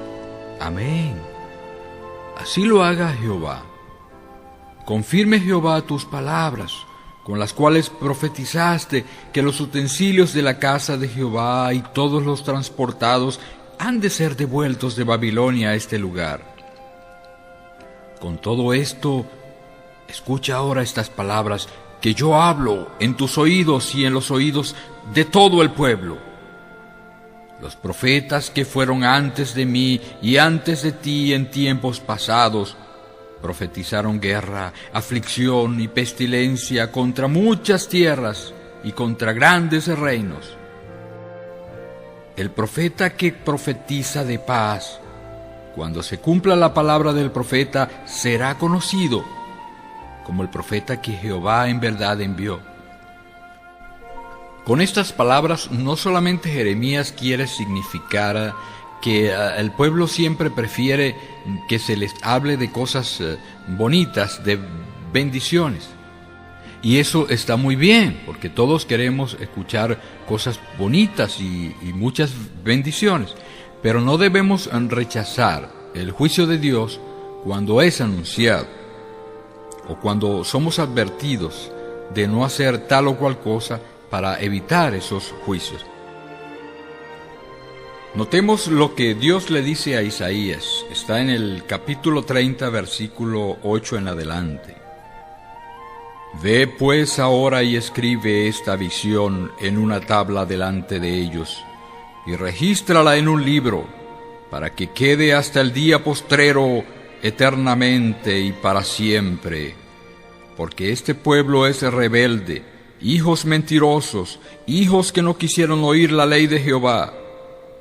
Amén. Así lo haga Jehová. Confirme Jehová tus palabras, con las cuales profetizaste que los utensilios de la casa de Jehová y todos los transportados han de ser devueltos de Babilonia a este lugar. Con todo esto, escucha ahora estas palabras que yo hablo en tus oídos y en los oídos de todo el pueblo. Los profetas que fueron antes de mí y antes de ti en tiempos pasados profetizaron guerra, aflicción y pestilencia contra muchas tierras y contra grandes reinos. El profeta que profetiza de paz, cuando se cumpla la palabra del profeta, será conocido como el profeta que Jehová en verdad envió. Con estas palabras, no solamente Jeremías quiere significar que el pueblo siempre prefiere que se les hable de cosas bonitas, de bendiciones. Y eso está muy bien, porque todos queremos escuchar cosas bonitas y muchas bendiciones. Pero no debemos rechazar el juicio de Dios cuando es anunciado o cuando somos advertidos de no hacer tal o cual cosa para evitar esos juicios. Notemos lo que Dios le dice a Isaías. Está en el capítulo 30, versículo 8 en adelante. Ve pues ahora y escribe esta visión en una tabla delante de ellos, y regístrala en un libro, para que quede hasta el día postrero eternamente y para siempre. Porque este pueblo es rebelde, hijos mentirosos, hijos que no quisieron oír la ley de Jehová,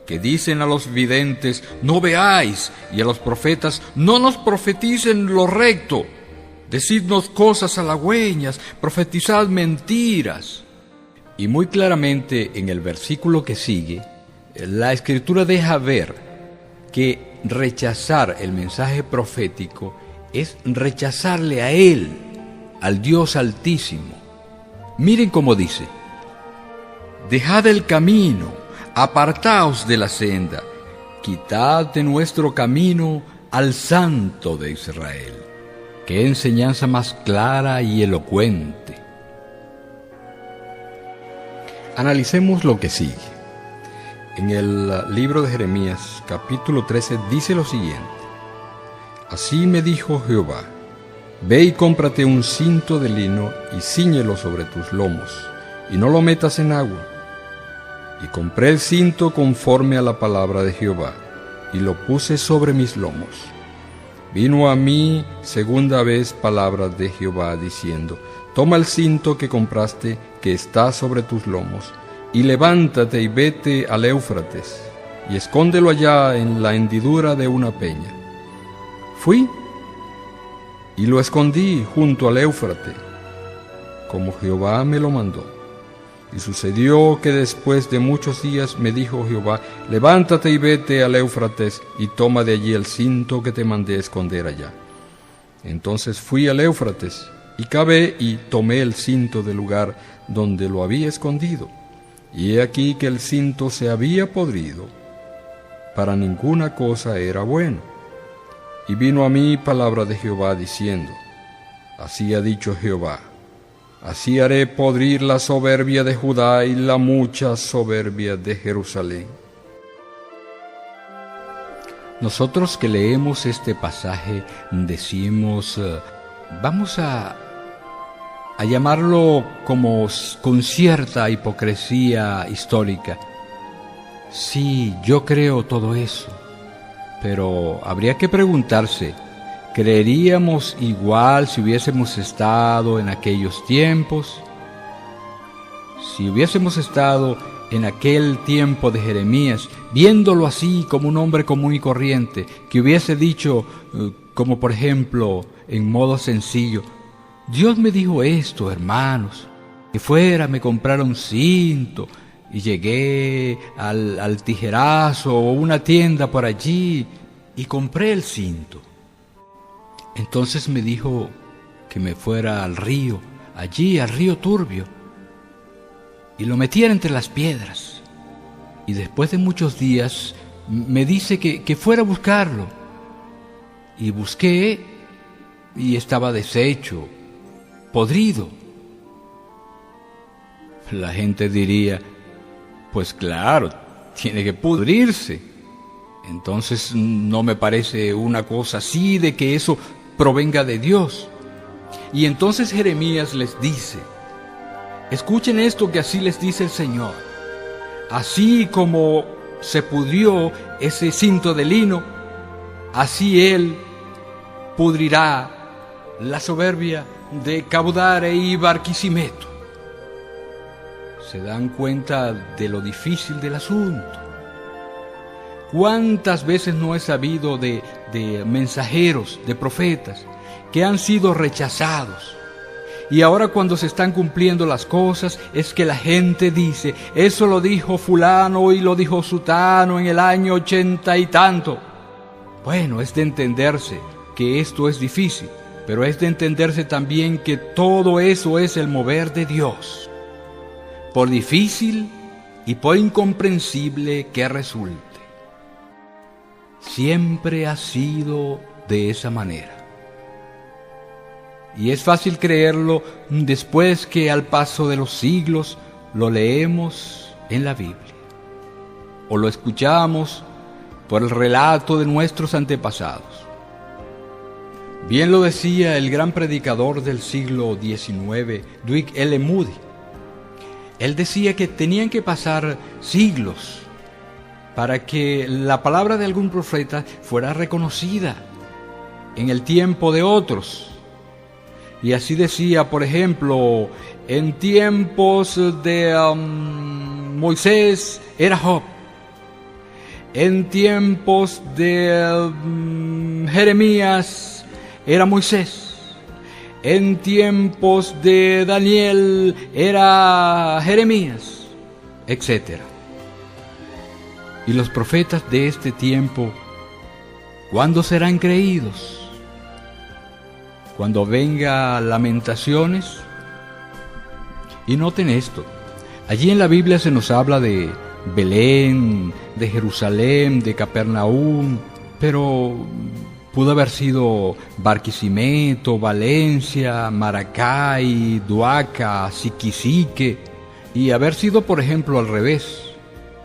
que dicen a los videntes: no veáis, y a los profetas: no nos profeticen lo recto. Decidnos cosas halagüeñas, profetizad mentiras. Y muy claramente en el versículo que sigue, la Escritura deja ver que rechazar el mensaje profético es rechazarle a Él, al Dios Altísimo. Miren cómo dice: dejad el camino, apartaos de la senda, quitad de nuestro camino al Santo de Israel. ¡Qué enseñanza más clara y elocuente! Analicemos lo que sigue. En el libro de Jeremías, capítulo 13, dice lo siguiente: Así me dijo Jehová: ve y cómprate un cinto de lino y cíñelo sobre tus lomos, y no lo metas en agua. Y compré el cinto conforme a la palabra de Jehová, y lo puse sobre mis lomos. Vino a mí segunda vez palabra de Jehová, diciendo: toma el cinto que compraste, que está sobre tus lomos, y levántate y vete al Éufrates, y escóndelo allá en la hendidura de una peña. Fui y lo escondí junto al Éufrates, como Jehová me lo mandó. Y sucedió que después de muchos días me dijo Jehová: levántate y vete al Éufrates, y toma de allí el cinto que te mandé esconder allá. Entonces fui al Éufrates, y cavé y tomé el cinto del lugar donde lo había escondido. Y he aquí que el cinto se había podrido, para ninguna cosa era bueno. Y vino a mí palabra de Jehová diciendo: Así ha dicho Jehová, así haré podrir la soberbia de Judá y la mucha soberbia de Jerusalén. Nosotros que leemos este pasaje decimos, vamos a llamarlo como con cierta hipocresía histórica. Sí, yo creo todo eso, pero habría que preguntarse, ¿creeríamos igual si hubiésemos estado en aquellos tiempos? Si hubiésemos estado en aquel tiempo de Jeremías, viéndolo así como un hombre común y corriente, que hubiese dicho, como por ejemplo, en modo sencillo: Dios me dijo esto, hermanos, que fuera, me comprara un cinto, y llegué al tijerazo o una tienda por allí y compré el cinto. Entonces me dijo que me fuera al río, allí al río Turbio, y lo metiera entre las piedras. Y después de muchos días me dice que fuera a buscarlo. Y busqué y estaba deshecho, podrido. La gente diría: pues claro, tiene que pudrirse. Entonces no me parece una cosa así de que eso provenga de Dios. Y entonces Jeremías les dice: escuchen esto que así les dice el Señor. Así como se pudrió ese cinto de lino, así Él pudrirá la soberbia de Cabudare y Barquisimeto. ¿Se dan cuenta de lo difícil del asunto? ¿Cuántas veces no he sabido de mensajeros, de profetas, que han sido rechazados? Y ahora cuando se están cumpliendo las cosas, es que la gente dice: eso lo dijo fulano y lo dijo sutano en el año 80 y tanto. Bueno, es de entenderse que esto es difícil, pero es de entenderse también que todo eso es el mover de Dios. Por difícil y por incomprensible que resulte, siempre ha sido de esa manera. Y es fácil creerlo después que al paso de los siglos lo leemos en la Biblia, o lo escuchamos por el relato de nuestros antepasados. Bien lo decía el gran predicador del siglo XIX, Dwight L. Moody. Él decía que tenían que pasar siglos para que la palabra de algún profeta fuera reconocida en el tiempo de otros. Y así decía, por ejemplo, en tiempos de Moisés era Job, en tiempos de Jeremías era Moisés, en tiempos de Daniel era Jeremías, etc. Y los profetas de este tiempo, ¿cuándo serán creídos? Cuando venga Lamentaciones. Y noten esto, allí en la Biblia se nos habla de Belén, de Jerusalén, de Capernaum, pero pudo haber sido Barquisimeto, Valencia, Maracay, Duaca, Siquisique, y haber sido, por ejemplo, al revés,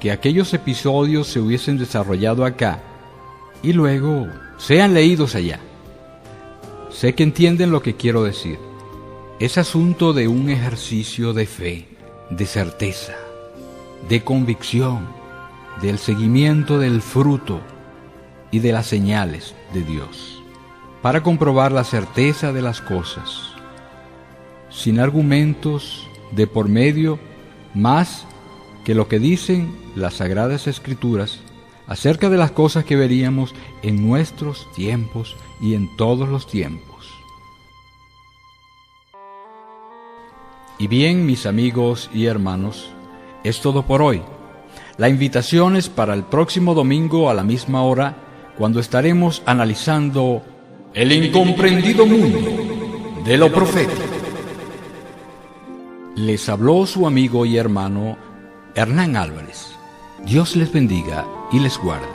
que aquellos episodios se hubiesen desarrollado acá y luego sean leídos allá. Sé que entienden lo que quiero decir. Es asunto de un ejercicio de fe, de certeza, de convicción, del seguimiento del fruto y de las señales de Dios, para comprobar la certeza de las cosas, sin argumentos de por medio más que lo que dicen las Sagradas Escrituras acerca de las cosas que veríamos en nuestros tiempos y en todos los tiempos. Y bien, mis amigos y hermanos, es todo por hoy. La invitación es para el próximo domingo a la misma hora, cuando estaremos analizando el incomprendido mundo de lo profético. Les habló su amigo y hermano Hernán Álvarez. Dios les bendiga y les guarde.